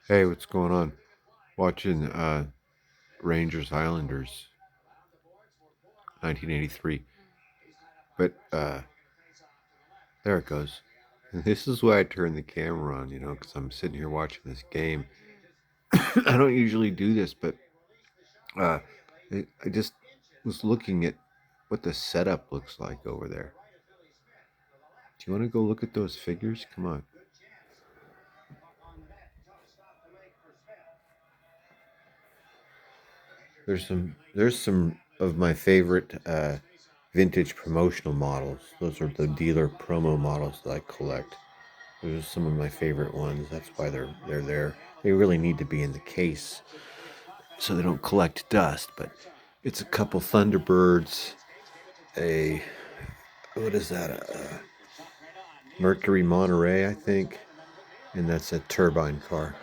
Hey, what's going on? Watching Rangers Islanders 1983. But there it goes. And this is why I turn the camera on, because I'm sitting here watching this game. I don't usually do this, but uh, I just was looking at what the setup looks like over there. Do you want to go look at those figures? Come on. There's some of my favorite vintage promotional models. Those are the dealer promo models that I collect. Those are some of my favorite ones. That's why they're there. They really need to be in the case so they don't collect dust. But it's a couple Thunderbirds, a what is that? A Mercury Monterey, I think, and that's a turbine car.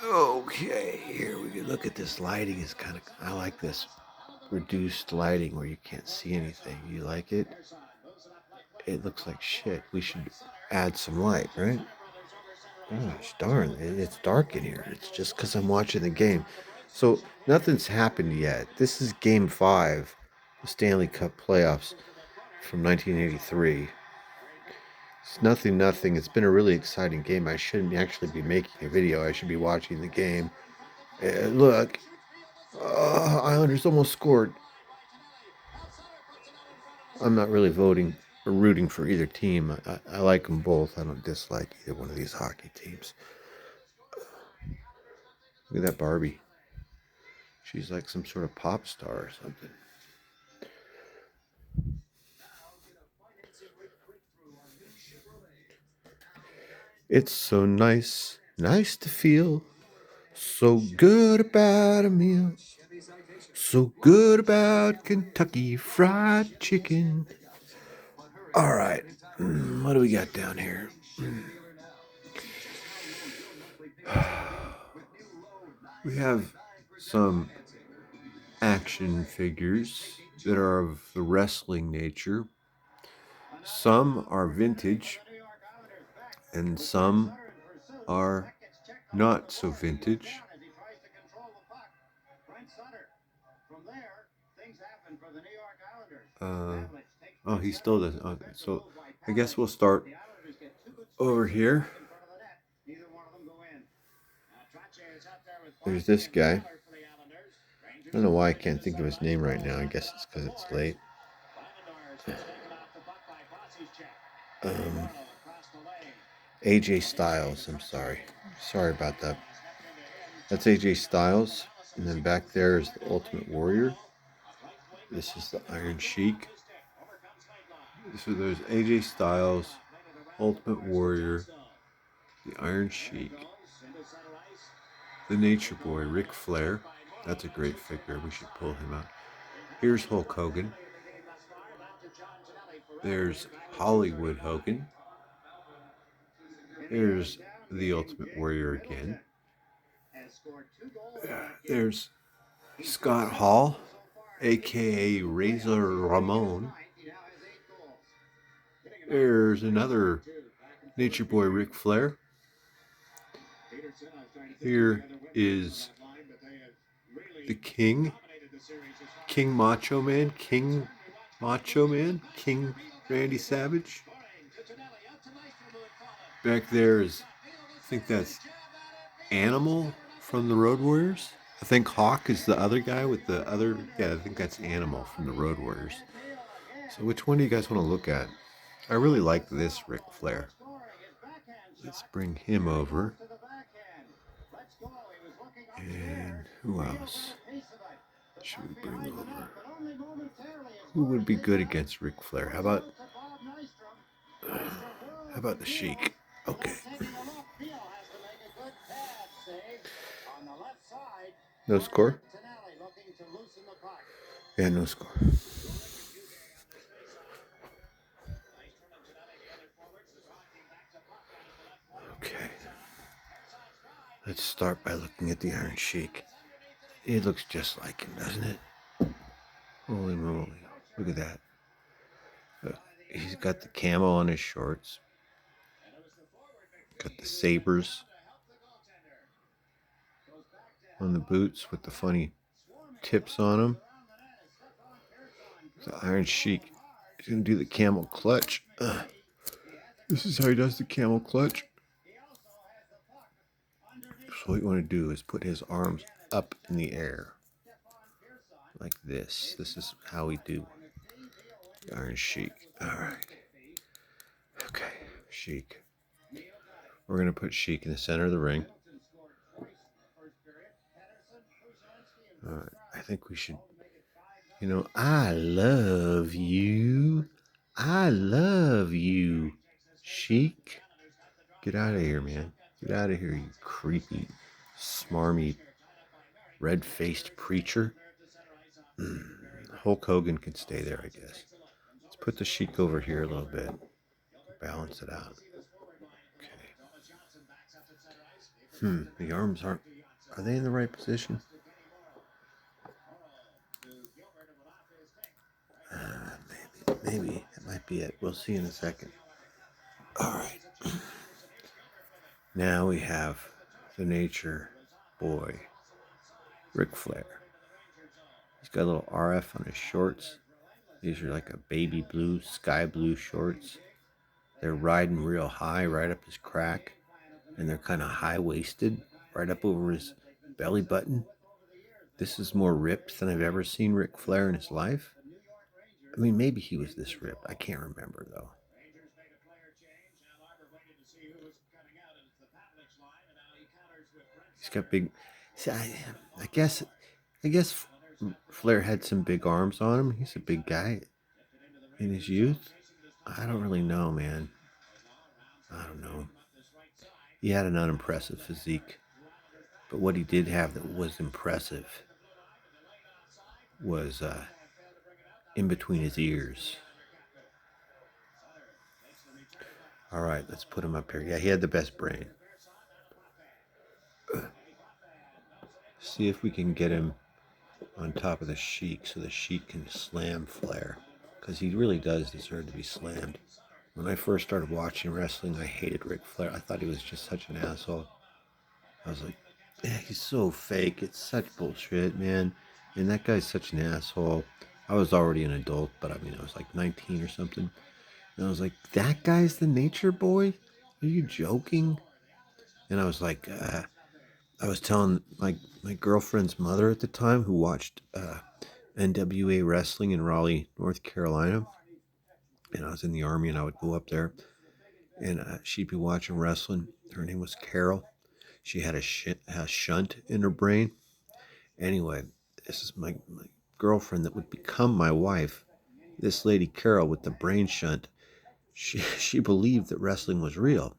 Okay, here we go. Look at this lighting. Is kind of I like this reduced lighting where you can't see anything. You like it? It looks like shit. We should add some light, right? Gosh darn, it's dark in here. It's just because I'm watching the game. So nothing's happened yet. This is game five, the Stanley Cup playoffs from 1983. It's nothing, nothing. It's been a really exciting game. I shouldn't actually be making a video. I should be watching the game. Look, Islanders almost scored. I'm not really voting or rooting for either team. I like them both. I don't dislike either one of these hockey teams. Look at that Barbie. She's like some sort of pop star or something. It's so nice, nice to feel so good about a meal. So good about Kentucky Fried Chicken. All right, what do we got down here? We have some action figures that are of the wrestling nature. Some are vintage, and some are not so vintage. Uh, oh, he still doesn't. Okay, so I guess we'll start over here. There's this guy. I don't know why I can't think of his name right now. I guess it's because it's late. Um, AJ Styles. I'm sorry. Sorry about that. That's AJ Styles. And then back there is the Ultimate Warrior. This is the Iron Sheik. So there's AJ Styles, Ultimate Warrior, the Iron Sheik, the Nature Boy, Ric Flair. That's a great figure. We should pull him out. Here's Hulk Hogan. There's Hollywood Hogan. There's the Ultimate Warrior again. There's Scott Hall, aka Razor Ramon. There's another Nature Boy Ric Flair. Here is the King, King Macho Man, King Macho Man, King Randy Savage. Back there is, I think that's Animal from the Road Warriors. I think Hawk is the other guy with the other. Yeah, I think that's Animal from the Road Warriors. So which one do you guys want to look at? I really like this Ric Flair. Let's bring him over. And who else should we bring over? Who would be good against Ric Flair? How about the Sheik? Okay. No score? Yeah, no score. Okay. Let's start by looking at the Iron Sheik. It looks just like him, doesn't it? Holy moly. Look at that. He's got the camo on his shorts. Got the sabers. on the boots with the funny tips on them. The Iron Sheik. He's going to do the camel clutch. This is how he does the camel clutch. So what you want to do is put his arms up in the air. Like this. This is how we do the Iron Sheik. Alright. Okay, Sheik. We're going to put Sheik in the center of the ring. Alright, I think we should... You know, I love you. I love you, Sheik. Get out of here, man. Get out of here, you creepy, smarmy, red-faced preacher. Hulk Hogan can stay there, I guess. Let's put the Sheik over here a little bit. Balance it out. Okay. The arms aren't... Are they in the right position? Maybe. That might be it. We'll see in a second. Alright. Now we have the Nature Boy, Ric Flair. He's got a little RF on his shorts. These are like a baby blue, sky blue shorts. They're riding real high, right up his crack. And they're kind of high-waisted, right up over his belly button. This is more ripped than I've ever seen Ric Flair in his life. I mean, maybe he was this ripped. I can't remember, though. He's got big... See, I guess Flair had some big arms on him. He's a big guy in his youth. I don't really know, man. I don't know. He had an unimpressive physique. But what he did have that was impressive was in between his ears. All right, let's put him up here. Yeah, he had the best brain. See if we can get him on top of the Sheik so the Sheik can slam Flair. Because he really does deserve to be slammed. When I first started watching wrestling, I hated Ric Flair. I thought he was just such an asshole. I was like, yeah, he's so fake. It's such bullshit, man. And that guy's such an asshole. I was already an adult, but I mean, I was like 19 or something. And I was like, that guy's the Nature Boy? Are you joking? And I was like, I was telling my girlfriend's mother at the time who watched NWA wrestling in Raleigh, North Carolina. And I was in the Army and I would go up there and she'd be watching wrestling. Her name was Carol. She had a shunt in her brain. Anyway, this is my girlfriend that would become my wife. This lady Carol with the brain shunt. She believed that wrestling was real.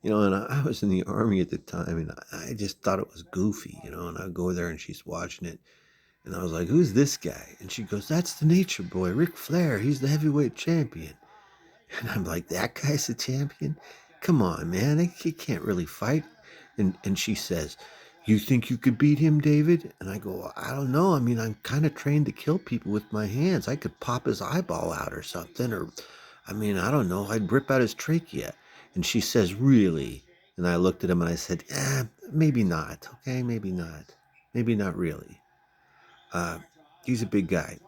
You know, and I was in the Army at the time, and I just thought it was goofy, you know, and I'd go there and she's watching it. And I was like, who's this guy? And she goes, that's the Nature Boy, Ric Flair. He's the heavyweight champion. And I'm like, that guy's the champion? Come on, man. He can't really fight. And she says, you think you could beat him, David? And I go, I don't know. I mean, I'm kind of trained to kill people with my hands. I could pop his eyeball out or something. Or, I mean, I don't know. I'd rip out his trachea. And she says, really? And I looked at him and I said, maybe not. Okay, maybe not. Maybe not really. He's a big guy.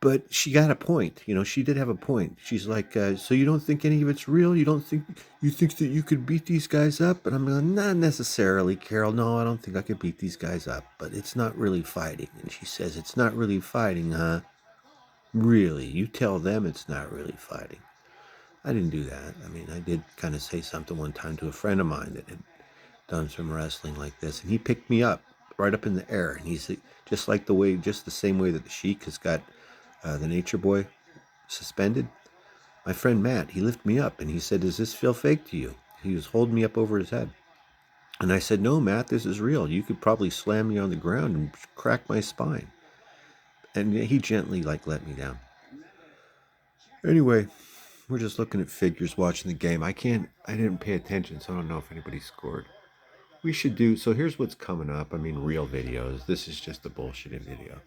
But she got a point. You know, she did have a point. She's like, so you don't think any of it's real? You think that you could beat these guys up? And I'm going, not necessarily, Carol. No, I don't think I could beat these guys up. But it's not really fighting. And she says, it's not really fighting, huh? Really? You tell them it's not really fighting. I didn't do that. I mean, I did kind of say something one time to a friend of mine that had done some wrestling like this. And he picked me up right up in the air. And he's just the same way that the Sheik has got the Nature Boy suspended. My friend Matt, he lifted me up and he said, does this feel fake to you? He was holding me up over his head. And I said, no, Matt, this is real. You could probably slam me on the ground and crack my spine. And he gently let me down. Anyway, we're just looking at figures, watching the game. I didn't pay attention, so I don't know if anybody scored. We should do, so here's what's coming up. I mean, real videos. This is just a bullshitting video.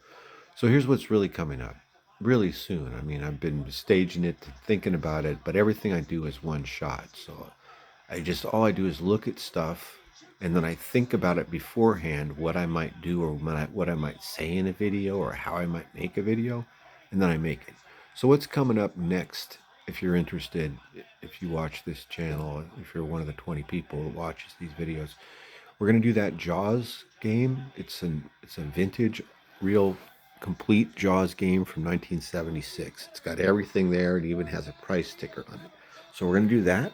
So here's what's really coming up. Really soon. I mean, I've been staging it, thinking about it, but everything I do is one shot. So all I do is look at stuff and then I think about it beforehand, what I might do or what I might say in a video or how I might make a video, and then I make it. So what's coming up next, if you're interested, if you watch this channel, if you're one of the 20 people that watches these videos, we're going to do that Jaws game. It's a vintage, real complete Jaws game from 1976. It's got everything there. It even has a price sticker on it. So we're going to do that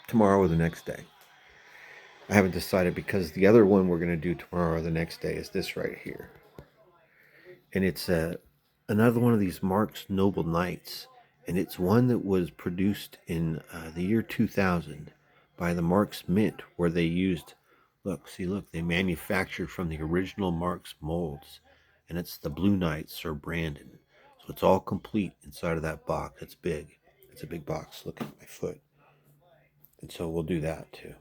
tomorrow or the next day. I haven't decided because the other one we're going to do tomorrow or the next day is this right here. And it's another one of these Mark's Noble Knights. And it's one that was produced in the year 2000 by the Mark's Mint, where they used, look, they manufactured from the original Mark's molds. And it's the Blue Knight, Sir Brandon. So it's all complete inside of that box. It's big. It's a big box. Look at my foot. And so we'll do that too.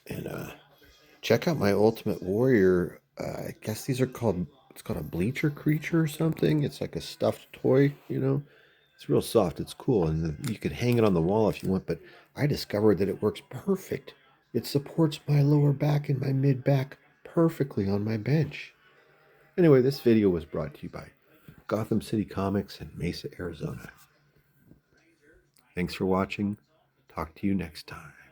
And check out my Ultimate Warrior. I guess these are called, it's called a bleacher creature or something. It's like a stuffed toy, you know. It's real soft. It's cool. And you could hang it on the wall if you want, but I discovered that it works perfect. It supports my lower back and my mid back perfectly on my bench. Anyway, this video was brought to you by Gotham City Comics in Mesa, Arizona. Thanks for watching. Talk to you next time.